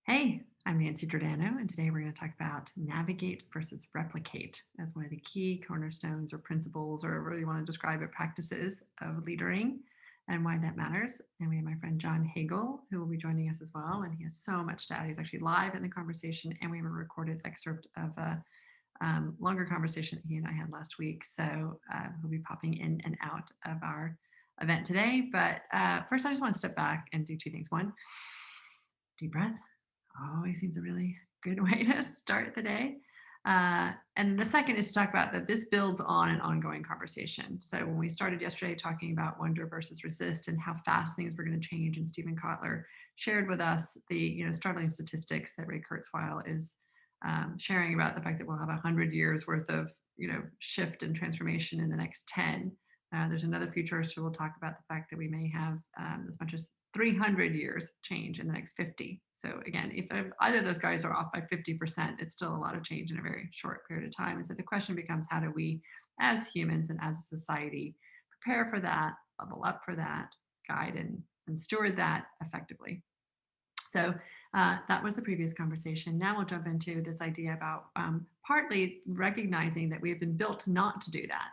Hey, I'm Nancy Giordano, and today we're going to talk about navigate versus replicate as one of the key cornerstones or principles, or whatever you want to describe it, practices of leadering and why that matters. And we have my friend John Hagel, who will be joining us as well. And he has so much to add. He's actually live in the conversation, and we have a recorded excerpt of a longer conversation that he and I had last week. So he'll be popping in and out of our event today. But first, I just want to step back and do two things. One, deep breath always seems a really good way to start the day. And the second is to talk about that this builds on an ongoing conversation. So when we started yesterday talking about wonder versus resist and how fast things were going to change, and Stephen Kotler shared with us the startling statistics that Ray Kurzweil is sharing about the fact that we'll have 100 years worth of shift and transformation in the next 10. There's another futurist who will talk about the fact that we may have as much as 300 years change in the next 50. So again, if either of those guys are off by 50%, it's still a lot of change in a very short period of time. And so the question becomes, how do we, as humans and as a society, prepare for that, level up for that, guide and steward that effectively? So that was the previous conversation. Now we'll jump into this idea about partly recognizing that we have been built not to do that.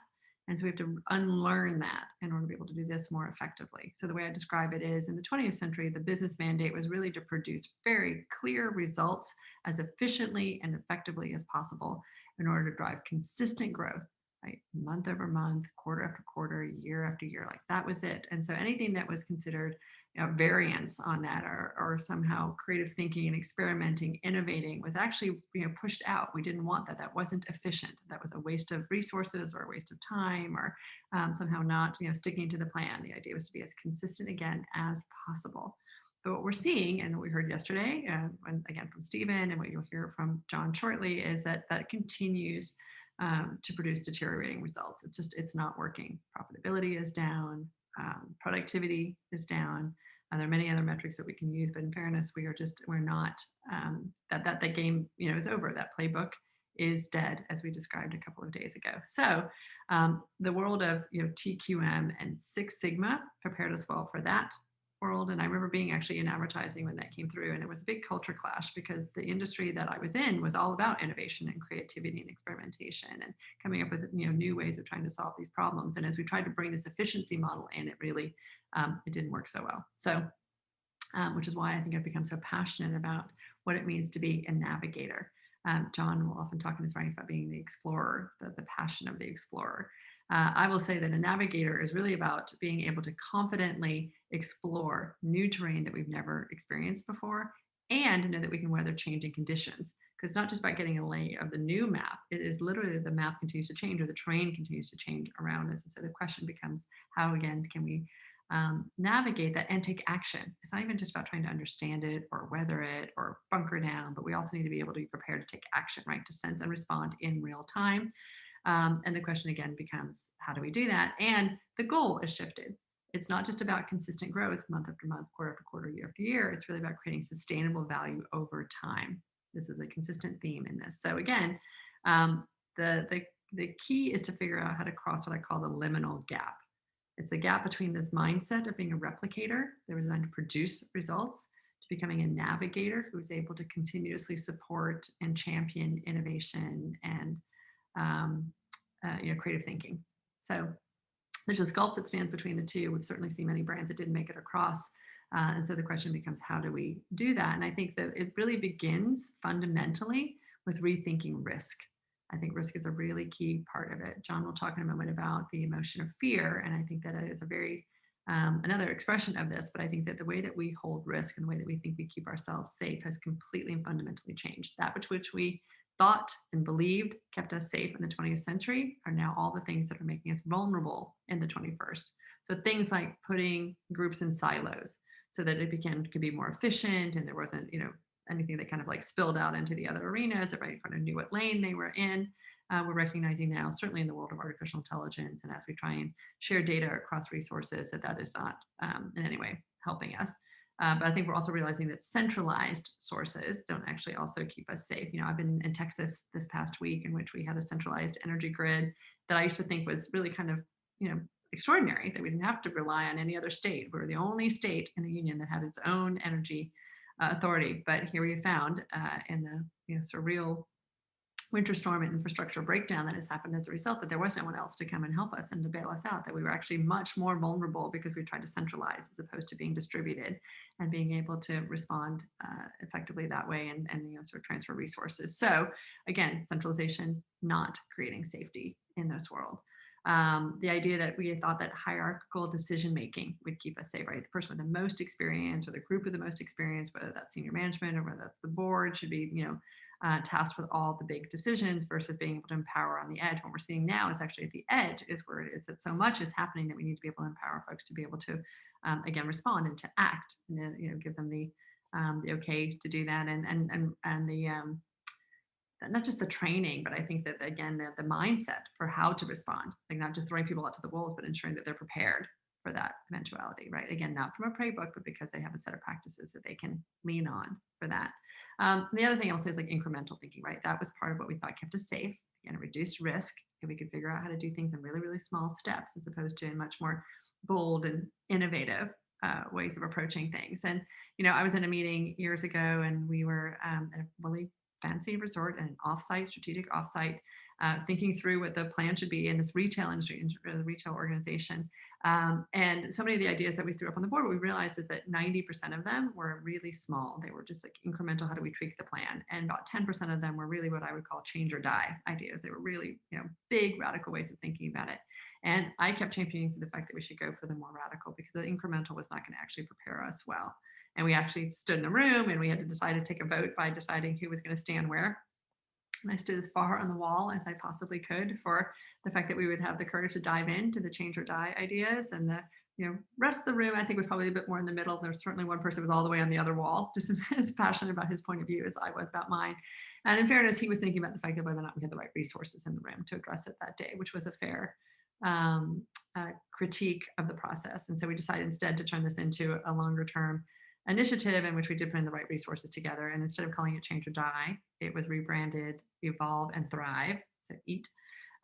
And so we have to unlearn that in order to be able to do this more effectively. So the way I describe it is, in the 20th century, the business mandate was really to produce very clear results as efficiently and effectively as possible in order to drive consistent growth, right? Month over month, quarter after quarter, year after year, like that was it. And so anything that was considered variance on that, or somehow creative thinking and experimenting, innovating, was actually pushed out. We didn't want that. That wasn't efficient. That was a waste of resources or a waste of time, or somehow not sticking to the plan. The idea was to be as consistent again as possible. But what we're seeing, and what we heard yesterday, and again from Stephen, and what you'll hear from John shortly, is that that continues to produce deteriorating results. It's not working. Profitability is down. Productivity is down. There are many other metrics that we can use, but in fairness, we're not, that game, is over. That playbook is dead, as we described a couple of days ago. So the world of TQM and Six Sigma prepared us well for that world. And I remember being actually in advertising when that came through, and it was a big culture clash because the industry that I was in was all about innovation and creativity and experimentation and coming up with new ways of trying to solve these problems. And as we tried to bring this efficiency model in, it really it didn't work so well. So which is why I think I've become so passionate about what it means to be a navigator. John will often talk in his writings about being the explorer, the passion of the explorer. I will say that a navigator is really about being able to confidently explore new terrain that we've never experienced before, and know that we can weather changing conditions. Because it's not just about getting a lay of the new map, it is literally the map continues to change, or the terrain continues to change around us. And so the question becomes, how again can we navigate that and take action? It's not even just about trying to understand it or weather it or bunker down, but we also need to be able to be prepared to take action, right? To sense and respond in real time. And the question again becomes, how do we do that? And the goal is shifted. It's not just about consistent growth month after month, quarter after quarter, year after year. It's really about creating sustainable value over time. This is a consistent theme in this. So again, the key is to figure out how to cross what I call the liminal gap. It's the gap between this mindset of being a replicator that was designed to produce results, to becoming a navigator who's able to continuously support and champion innovation and creative thinking. So there's this gulf that stands between the two. We've certainly seen many brands that didn't make it across. And so the question becomes, how do we do that? And I think that it really begins fundamentally with rethinking risk. I think risk is a really key part of it. John will talk in a moment about the emotion of fear. And I think that is a very, another expression of this, but I think that the way that we hold risk and the way that we think we keep ourselves safe has completely and fundamentally changed. That which we thought and believed kept us safe in the 20th century are now all the things that are making us vulnerable in the 21st. So things like putting groups in silos so that it could be more efficient, and there wasn't, anything that kind of like spilled out into the other arenas. Everybody kind of knew what lane they were in. We're recognizing now, certainly in the world of artificial intelligence, and as we try and share data across resources, that is not in any way helping us. But I think we're also realizing that centralized sources don't actually also keep us safe. I've been in Texas this past week, in which we had a centralized energy grid that I used to think was really kind of, extraordinary, that we didn't have to rely on any other state. We were the only state in the union that had its own energy authority. But here we found in the sort of real winter storm and infrastructure breakdown that has happened as a result, that there was no one else to come and help us and to bail us out, that we were actually much more vulnerable because we tried to centralize as opposed to being distributed and being able to respond effectively that way and sort of transfer resources. So again, centralization, not creating safety in this world. The idea that we thought that hierarchical decision making would keep us safe, right? The person with the most experience or the group with the most experience, whether that's senior management or whether that's the board, should be, tasked with all the big decisions versus being able to empower on the edge. What we're seeing now is actually at the edge is where it is that so much is happening that we need to be able to empower folks to be able to, again, respond and to act, and give them the okay to do that, and the not just the training, but I think that again the mindset for how to respond, like not just throwing people out to the wolves, but ensuring that they're prepared for that eventuality, right? Again, not from a playbook, but because they have a set of practices that they can lean on for that. The other thing I'll say is like incremental thinking, right? That was part of what we thought kept us safe, again, reduced risk, if we could figure out how to do things in really, really small steps as opposed to in much more bold and innovative ways of approaching things. And, I was in a meeting years ago and we were at a really fancy resort and an offsite, strategic offsite, thinking through what the plan should be in this retail industry, the retail organization. And so many of the ideas that we threw up on the board, what we realized is that 90% of them were really small. They were just like incremental, how do we tweak the plan? And about 10% of them were really what I would call change or die ideas. They were really, big radical ways of thinking about it. And I kept championing for the fact that we should go for the more radical because the incremental was not going to actually prepare us well. And we actually stood in the room and we had to decide to take a vote by deciding who was going to stand where. And I stood as far on the wall as I possibly could for the fact that we would have the courage to dive into the change or die ideas. And the rest of the room, I think, was probably a bit more in the middle. There's certainly one person who was all the way on the other wall, just as passionate about his point of view as I was about mine. And in fairness, he was thinking about the fact that whether or not we had the right resources in the room to address it that day, which was a fair critique of the process. And so we decided instead to turn this into a longer term initiative in which we did bring the right resources together. And instead of calling it Change or Die, it was rebranded Evolve and Thrive, so EAT.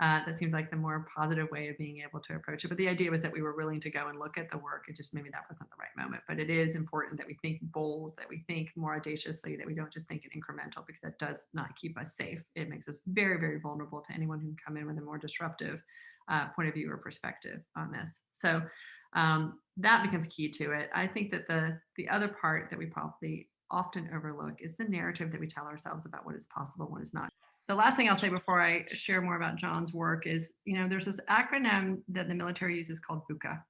That seemed like the more positive way of being able to approach it. But the idea was that we were willing to go and look at the work. It just maybe that wasn't the right moment. But it is important that we think bold, that we think more audaciously, that we don't just think in incremental, because that does not keep us safe. It makes us very, very vulnerable to anyone who can come in with a more disruptive point of view or perspective on this. So that becomes key to it. I think that the other part that we probably often overlook is the narrative that we tell ourselves about what is possible and what is not. The last thing I'll say before I share more about John's work is, there's this acronym that the military uses called VUCA.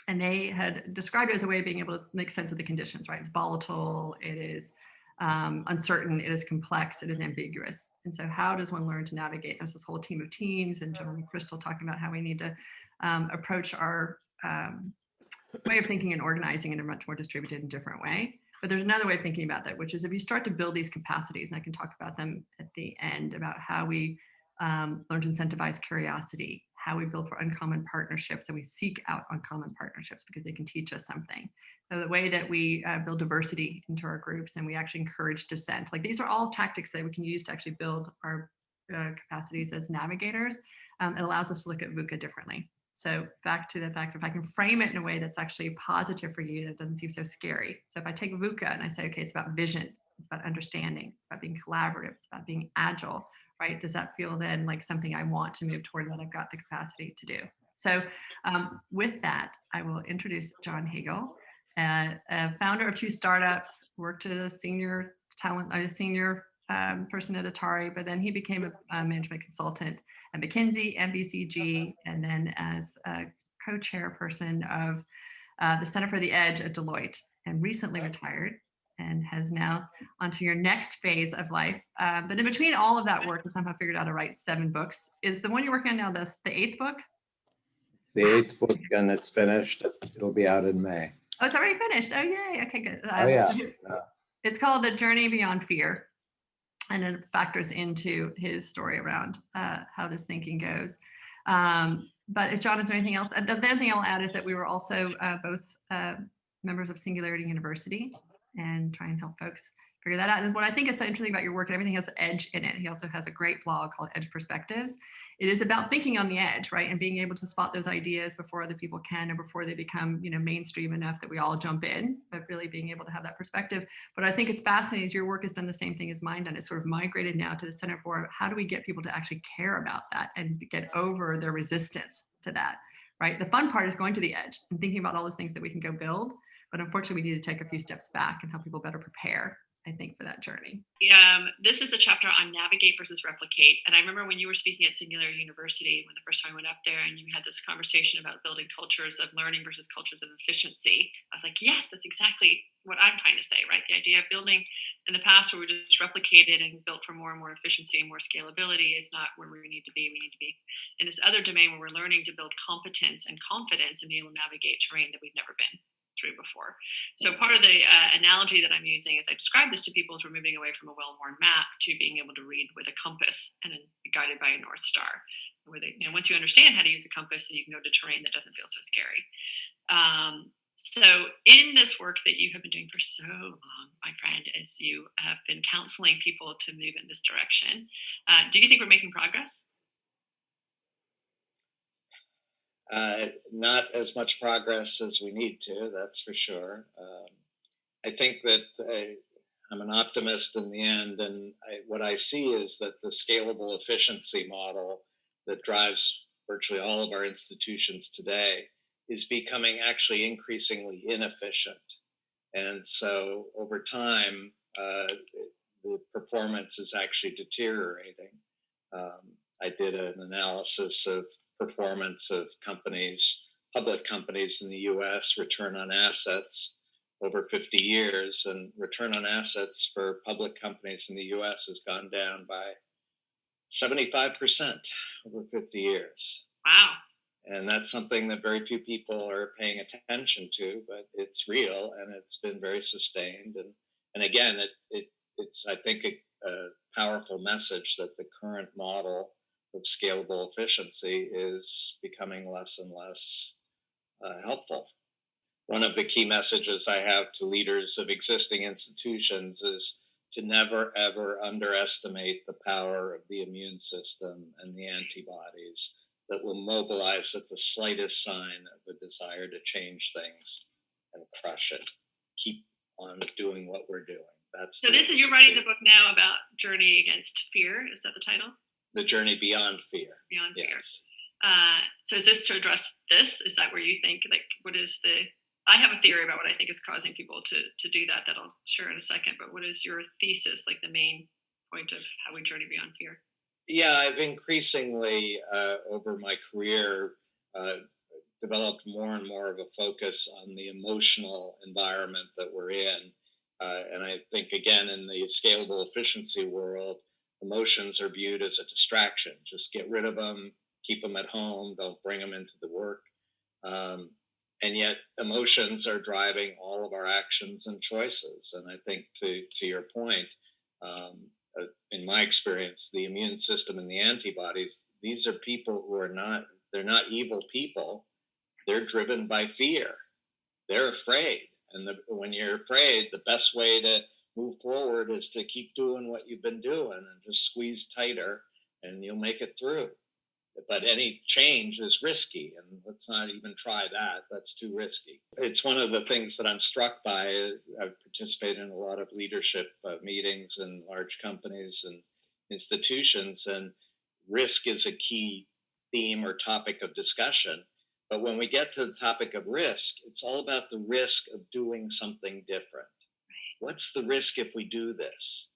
And they had described it as a way of being able to make sense of the conditions, right? It's volatile, it is uncertain, it is complex, it is ambiguous. And so how does one learn to navigate? There's this whole team of teams, and John and Crystal talking about how we need to approach our way of thinking and organizing in a much more distributed and different way. But there's another way of thinking about that, which is if you start to build these capacities, and I can talk about them at the end, about how we learn to incentivize curiosity, how we build for uncommon partnerships, and we seek out uncommon partnerships because they can teach us something. So the way that we build diversity into our groups, and we actually encourage dissent. Like these are all tactics that we can use to actually build our capacities as navigators. It allows us to look at VUCA differently. So back to the fact, if I can frame it in a way that's actually positive for you, that doesn't seem so scary. So if I take VUCA and I say, okay, it's about vision, it's about understanding, it's about being collaborative, it's about being agile, right? Does that feel then like something I want to move toward, that I've got the capacity to do? So with that, I will introduce John Hagel, a founder of 2 startups, worked as a senior person at Atari, but then he became a management consultant at McKinsey and BCG, and then as a co-chairperson of the Center for the Edge at Deloitte, and recently retired and has now onto your next phase of life. But in between all of that work, and somehow figured out to write 7 books. Is the one you're working on now the 8th book? The 8th book, and it's finished. It'll be out in May. Oh, it's already finished. Oh, yay. Okay, good. Oh, yeah. It's called The Journey Beyond Fear. And it factors into his story around how this thinking goes. But John, is there anything else? The other thing I'll add is that we were also both members of Singularity University, and try and help folks figure that out. And what I think is so interesting about your work, and everything has edge in it. He also has a great blog called Edge Perspectives. It is about thinking on the edge, right? And being able to spot those ideas before other people can, or before they become, mainstream enough that we all jump in, but really being able to have that perspective. But I think it's fascinating. Your work has done the same thing as mine done. It's sort of migrated now to the center for how do we get people to actually care about that and get over their resistance to that, right? The fun part is going to the edge and thinking about all those things that we can go build. But unfortunately, we need to take a few steps back and help people better prepare, I think, for that journey. This is the chapter on navigate versus replicate. And I remember when you were speaking at Singular University, when the first time I went up there, and you had this conversation about building cultures of learning versus cultures of efficiency. I was like, yes, that's exactly what I'm trying to say, right? The idea of building in the past where we just replicated and built for more and more efficiency and more scalability is not where we need to be. We need to be in this other domain where we're learning to build competence and confidence and be able to navigate terrain that we've never been through before. So part of the analogy that I'm using as I describe this to people is we're moving away from a well-worn map to being able to read with a compass and be guided by a North Star. Where they, once you understand how to use a compass, then you can go to terrain that doesn't feel so scary. So in this work that you have been doing for so long, my friend, as you have been counseling people to move in this direction, do you think we're making progress? Not as much progress as we need to, that's for sure. I think that I'm an optimist in the end, and what I see is that the scalable efficiency model that drives virtually all of our institutions today is becoming actually increasingly inefficient. And so over time, the performance is actually deteriorating. I did an analysis of performance of companies, public companies in the US, return on assets over 50 years, and return on assets for public companies in the US has gone down by 75% over 50 years. Wow. And that's something that very few people are paying attention to, but it's real and it's been very sustained. And again, it's I think, a powerful message that the current model of scalable efficiency is becoming less and less helpful. One of the key messages I have to leaders of existing institutions is to never, ever underestimate the power of the immune system and the antibodies that will mobilize at the slightest sign of a desire to change things and crush it. Keep on doing what we're doing. So you're writing the book now about Journey Against Fear. Is that the title? The Journey Beyond Fear. Beyond Fear. Yes. So is this to address this? Is that where you think, what is I have a theory about what I think is causing people to do that I'll share in a second, but what is your thesis, the main point of how we journey beyond fear? Yeah, I've increasingly, over my career, developed more and more of a focus on the emotional environment that we're in. And I think, again, in the scalable efficiency world, emotions are viewed as a distraction. Just get rid of them, keep them at home, don't bring them into the work. And yet emotions are driving all of our actions and choices. And I think to your point, in my experience, the immune system and the antibodies, these are people who they're not evil people. They're driven by fear. They're afraid. And when you're afraid, the best way to move forward is to keep doing what you've been doing and just squeeze tighter and you'll make it through. But any change is risky, and let's not even try that. That's too risky. It's one of the things that I'm struck by. I've participated in a lot of leadership meetings in large companies and institutions, and risk is a key theme or topic of discussion. But when we get to the topic of risk, it's all about the risk of doing something different. What's the risk if we do this?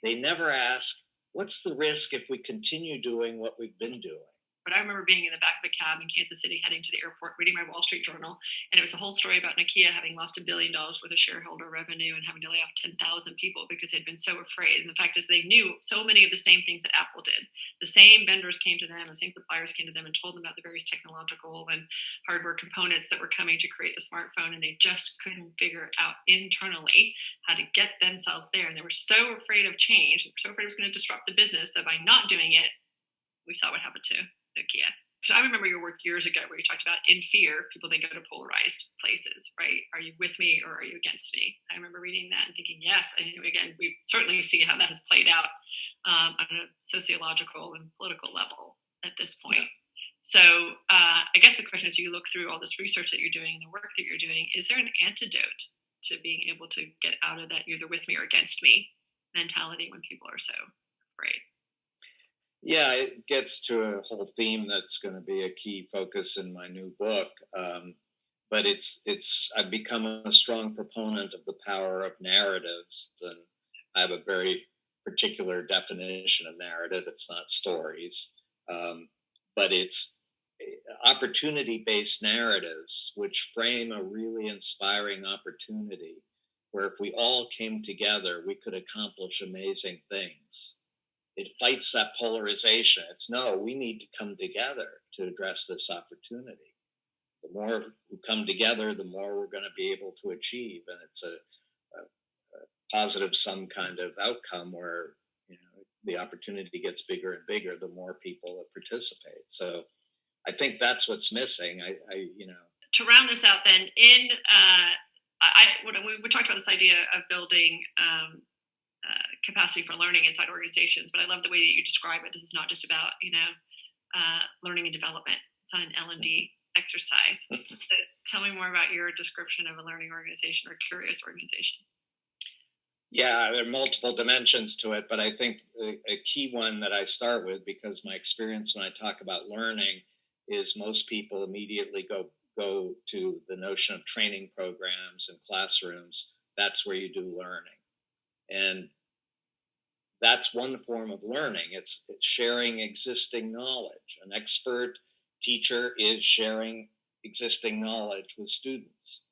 They never ask, what's the risk if we continue doing what we've been doing? But I remember being in the back of a cab in Kansas City heading to the airport, reading my Wall Street Journal, and it was a whole story about Nokia having lost $1 billion worth of shareholder revenue and having to lay off 10,000 people because they'd been so afraid. And the fact is they knew so many of the same things that Apple did. The same vendors came to them, the same suppliers came to them and told them about the various technological and hardware components that were coming to create the smartphone, and they just couldn't figure out internally how to get themselves there. And they were so afraid of change, they were so afraid it was going to disrupt the business that by not doing it, we saw what happened to Nokia. So I remember your work years ago where you talked about in fear, people then go to polarized places, right? Are you with me or are you against me? I remember reading that and thinking, yes. And again, we've certainly seen how that has played out on a sociological and political level at this point. So I guess the question is, you look through all this research that you're doing and the work that you're doing, is there an antidote to being able to get out of that you're either with me or against me mentality when people are so afraid? Yeah, it gets to a whole theme that's going to be a key focus in my new book. But I've become a strong proponent of the power of narratives, and I have a very particular definition of narrative. It's not stories, but it's opportunity-based narratives which frame a really inspiring opportunity where if we all came together, we could accomplish amazing things. It fights that polarization. It's no, we need to come together to address this opportunity. The more who come together, the more we're going to be able to achieve. And it's a positive sum kind of outcome where, the opportunity gets bigger and bigger, the more people that participate. So I think that's what's missing. To round this out then, when we talked about this idea of building capacity for learning inside organizations, but I love the way that you describe it. This is not just about learning and development. It's not an L&D exercise. So tell me more about your description of a learning organization or curious organization. Yeah, there are multiple dimensions to it, but I think a key one that I start with, because my experience when I talk about learning is most people immediately go to the notion of training programs and classrooms. That's where you do learning. And that's one form of learning. It's sharing existing knowledge. An expert teacher is sharing existing knowledge with students.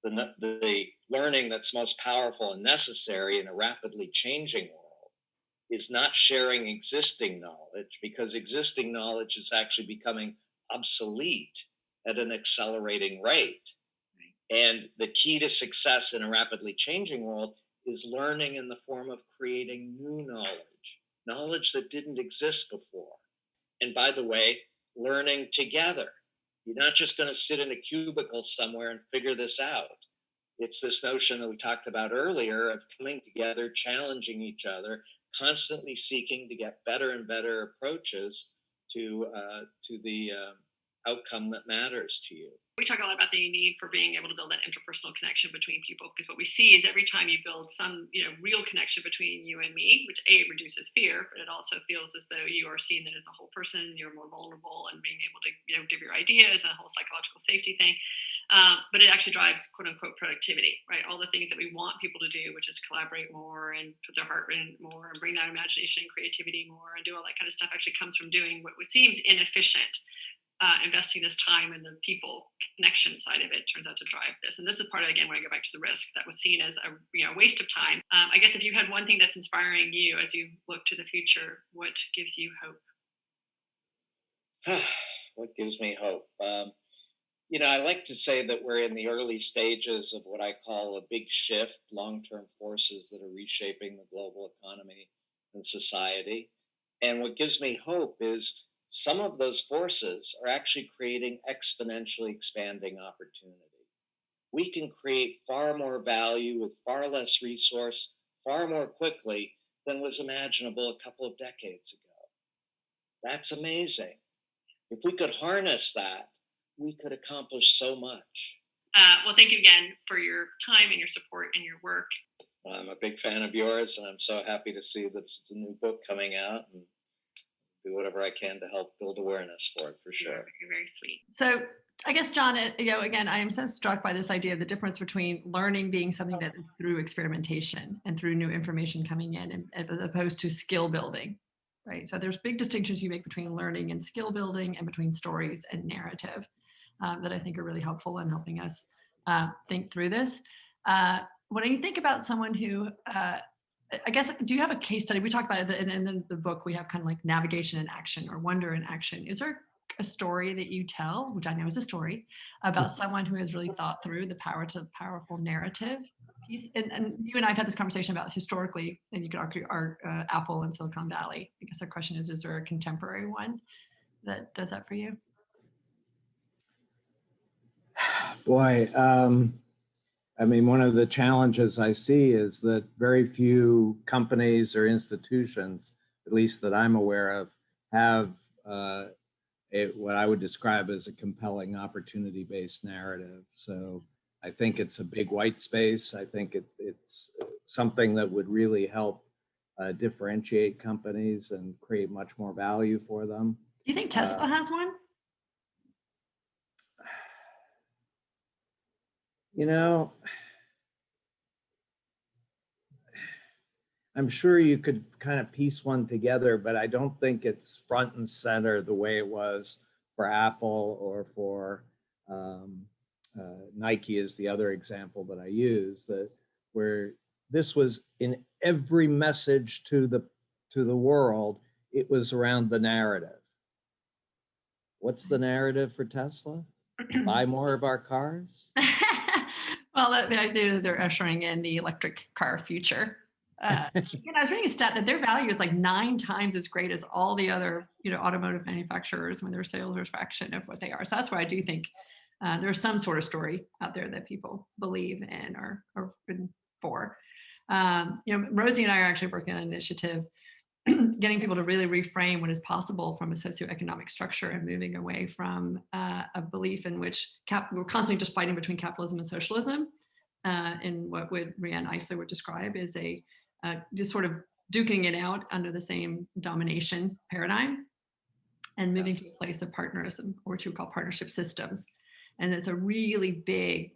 The learning that's most powerful and necessary in a rapidly changing world is not sharing existing knowledge, because existing knowledge is actually becoming obsolete at an accelerating rate. And the key to success in a rapidly changing world is learning in the form of creating new knowledge that didn't exist before. And by the way, learning together. You're not just going to sit in a cubicle somewhere and figure this out. It's this notion that we talked about earlier of coming together, challenging each other, constantly seeking to get better and better approaches to the outcome that matters to you. We talk a lot about the need for being able to build that interpersonal connection between people, because what we see is every time you build some real connection between you and me, which reduces fear, but it also feels as though you are seen as a whole person, you're more vulnerable, and being able to give your ideas and the whole psychological safety thing. But it actually drives quote unquote productivity, right? All the things that we want people to do, which is collaborate more and put their heart in more and bring that imagination and creativity more and do all that kind of stuff, actually comes from doing what seems inefficient. Investing this time in the people connection side of it turns out to drive this. And this is part of, again, when I go back to the risk that was seen as a waste of time. I guess if you had one thing that's inspiring you as you look to the future, what gives you hope? What gives me hope? I like to say that we're in the early stages of what I call a big shift, long-term forces that are reshaping the global economy and society. And what gives me hope is some of those forces are actually creating exponentially expanding opportunity. We can create far more value with far less resource, far more quickly than was imaginable a couple of decades ago. That's amazing. If we could harness that, we could accomplish so much. Well, thank you again for your time and your support and your work. Well, I'm a big fan of yours, and I'm so happy to see that it's a new book coming out, and do whatever I can to help build awareness for it, for sure. You're very sweet. So I guess, John, again, I am so struck by this idea of the difference between learning being something that is through experimentation and through new information coming in, as opposed to skill building, right? So there's big distinctions you make between learning and skill building, and between stories and narrative, that I think are really helpful in helping us think through this. When you think about someone who, I guess, do you have a case study? We talked about it in the book. We have kind of like navigation in action or wonder in action. Is there a story that you tell, which I know is a story, about someone who has really thought through the powerful narrative piece? And you and I have had this conversation about historically, and you could argue Apple and Silicon Valley. I guess our question is there a contemporary one that does that for you? Boy, I mean, one of the challenges I see is that very few companies or institutions, at least that I'm aware of, have what I would describe as a compelling opportunity-based narrative. So I think it's a big white space. I think it's something that would really help differentiate companies and create much more value for them. Do you think Tesla has one? You know, I'm sure you could kind of piece one together, but I don't think it's front and center the way it was for Apple or for Nike is the other example that I use, that where this was in every message to the world, it was around the narrative. What's the narrative for Tesla? Buy more of our cars? Well, they're ushering in the electric car future. I was reading a stat that their value is like 9 times as great as all the other, automotive manufacturers when their sales are a fraction of what they are. So that's why I do think there's some sort of story out there that people believe in or written for. Rosie and I are actually working on an initiative getting people to really reframe what is possible from a socioeconomic structure and moving away from a belief in which we're constantly just fighting between capitalism and socialism, and what Riane Eisler would describe as just sort of duking it out under the same domination paradigm and moving to a place of partnerism, or what you would call partnership systems. And it's a really big,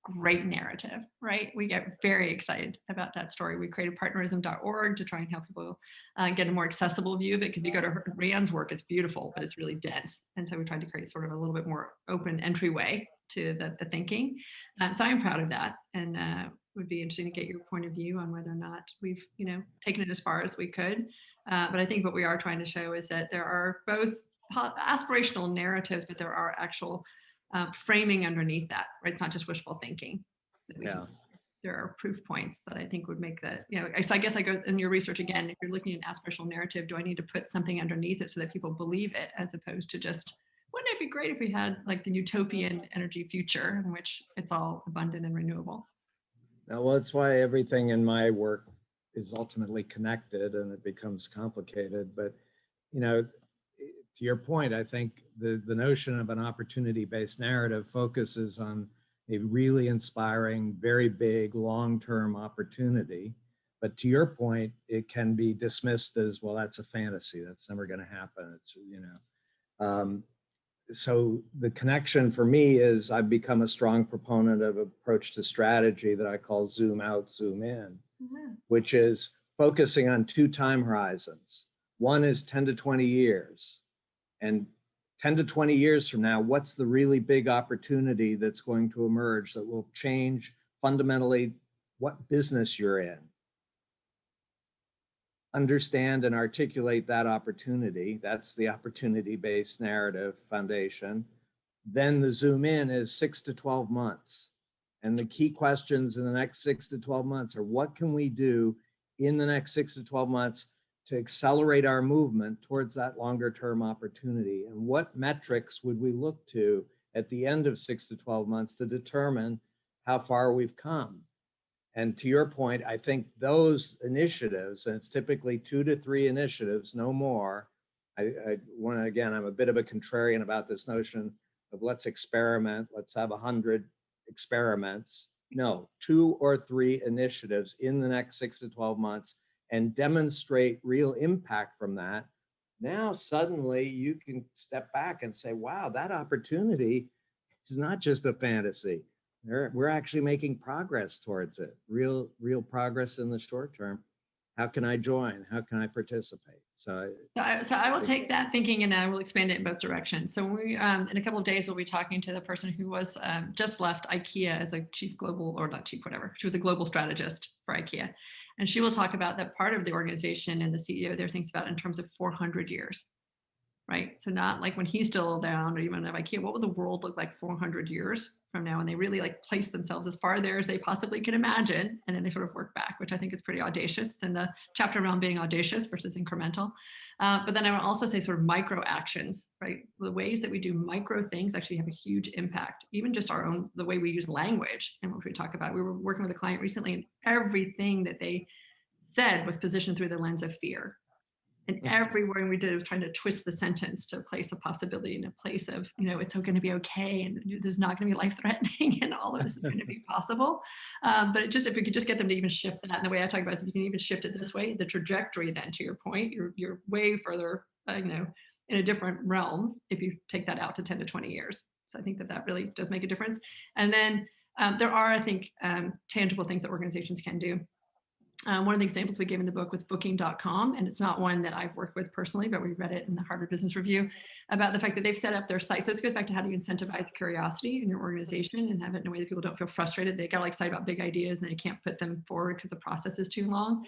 great narrative, right? We get very excited about that story. We created partnerism.org to try and help people get a more accessible view of it, because you go to Rianne's work, it's beautiful, but it's really dense. And so we tried to create sort of a little bit more open entryway to the thinking. So I'm proud of that, and would be interesting to get your point of view on whether or not we've, taken it as far as we could. But I think what we are trying to show is that there are both aspirational narratives, but there are actual framing underneath that, right? It's not just wishful thinking. There are proof points that I think would make that, so I guess I go in your research again, if you're looking at an aspirational narrative, do I need to put something underneath it so that people believe it, as opposed to just, wouldn't it be great if we had like the utopian energy future in which it's all abundant and renewable? Well, it's why everything in my work is ultimately connected and it becomes complicated. But, to your point, I think the notion of an opportunity-based narrative focuses on a really inspiring, very big, long-term opportunity. But to your point, it can be dismissed as, well, that's a fantasy. That's never going to happen. It's, so the connection for me is I've become a strong proponent of approach to strategy that I call zoom out, zoom in, which is focusing on 2 time horizons. One is 10 to 20 years. And 10 to 20 years from now, what's the really big opportunity that's going to emerge that will change fundamentally what business you're in? Understand and articulate that opportunity. That's the opportunity-based narrative foundation. Then the zoom in is 6 to 12 months. And the key questions in the next 6 to 12 months are, what can we do in the next 6 to 12 months to accelerate our movement towards that longer term opportunity? And what metrics would we look to at the end of 6 to 12 months to determine how far we've come? And to your point, I think those initiatives, and it's typically 2 to 3 initiatives, no more. I want to, again, I'm a bit of a contrarian about this notion of let's experiment, let's have 100 experiments. No, 2 or 3 initiatives in the next 6 to 12 months and demonstrate real impact from that. Now, suddenly you can step back and say, wow, that opportunity is not just a fantasy. We're actually making progress towards it, real progress in the short term. How can I join? How can I participate? So I will take that thinking and I will expand it in both directions. So we, in a couple of days, we'll be talking to the person who was just left IKEA as a chief global, or not chief, whatever. She was a global strategist for IKEA. And she will talk about that part of the organization and the CEO there thinks about in terms of 400 years, right? So not like when he's still down or even at IKEA, what would the world look like 400 years from now? And they really place themselves as far there as they possibly can imagine. And then they sort of work back, which I think is pretty audacious. And the chapter around being audacious versus incremental. But then I would also say sort of micro actions, right? The ways that we do micro things actually have a huge impact. Even just our own, the way we use language and what we talk about. We were working with a client recently, and everything that they said was positioned through the lens of fear. And every word we did was trying to twist the sentence to place a possibility in a place of, it's going to be okay, and there's not going to be life threatening, and all of this is going to be possible. But if we could just get them to even shift that, and the way I talk about it is, if you can even shift it this way, the trajectory, then to your point, you're way further, in a different realm if you take that out to 10 to 20 years. So I think that really does make a difference. And then there are, I think, tangible things that organizations can do. One of the examples we gave in the book was booking.com, and it's not one that I've worked with personally, but we read it in the Harvard Business Review about the fact that they've set up their site. So this goes back to how do you incentivize curiosity in your organization and have it in a way that people don't feel frustrated. They got excited about big ideas and they can't put them forward because the process is too long.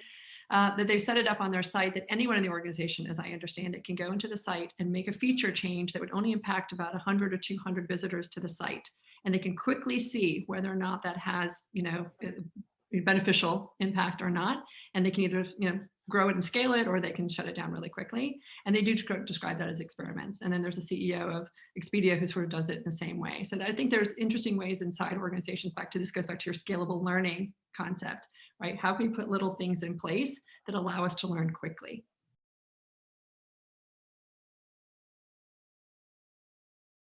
That they've set it up on their site that anyone in the organization, as I understand it, can go into the site and make a feature change that would only impact about 100 or 200 visitors to the site. And they can quickly see whether or not that has, beneficial impact or not, and they can either grow it and scale it, or they can shut it down really quickly. And they do describe that as experiments. And then there's a CEO of Expedia who sort of does it in the same way. So I think there's interesting ways inside organizations. This goes back to your scalable learning concept, right? How can we put little things in place that allow us to learn quickly?